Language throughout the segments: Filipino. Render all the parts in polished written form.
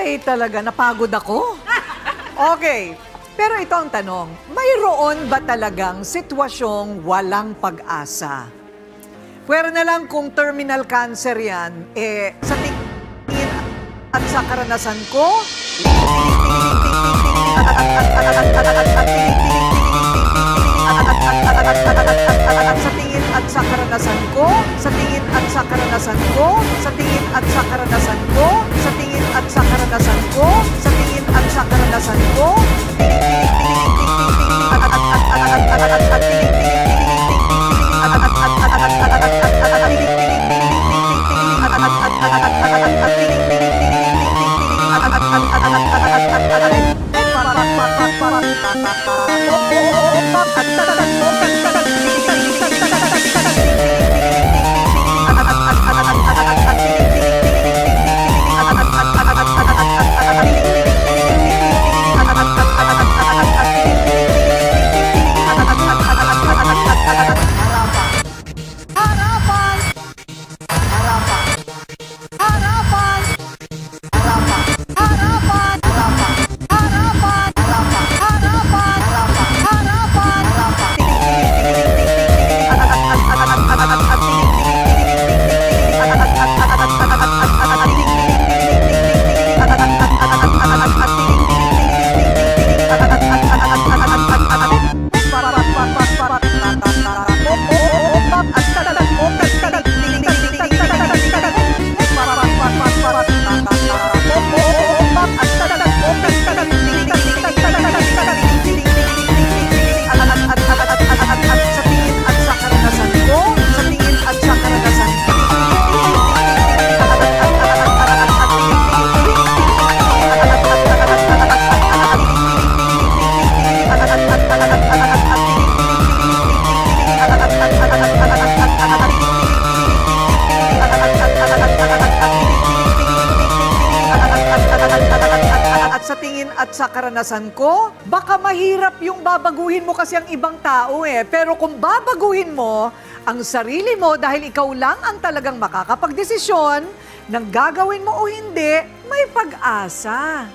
Ay, talaga, napagod ako. Okay, pero ito ang tanong. Mayroon ba talagang sitwasyong walang pag-asa? Pwera na lang kung terminal cancer yan, sa tingin at sa karanasan ko, sa tingin at sa karanasan ko, sa tingin at sa karanasan ko, sa tingin at sa karanasan ko, sa tingin at sa karanasan ko, sa tingin at sa karanasan ko, sa karanasan ko, baka mahirap yung babaguhin mo kasi ang ibang tao Pero kung babaguhin mo ang sarili mo dahil ikaw lang ang talagang makakapagdesisyon ng gagawin mo o hindi, may pag-asa.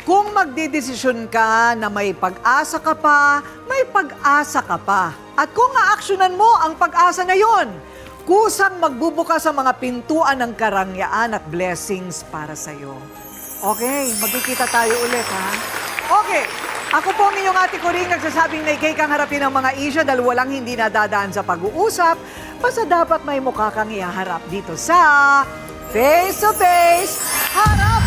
Kung magdidesisyon ka na may pag-asa ka pa, may pag-asa ka pa. At kung aaksyonan mo ang pag-asa na yon, kusang magbubukas sa mga pintuan ng karangyaan at blessings para sa'yo. Okay, magkikita tayo ulit, ha? Okay, ako po ang inyong Ate Coring nagsasabing na ikay kang harapin ang mga isyu dahil walang hindi nadadaan sa pag-uusap. Basta dapat may mukha kang iharap dito sa Face to Face Harap!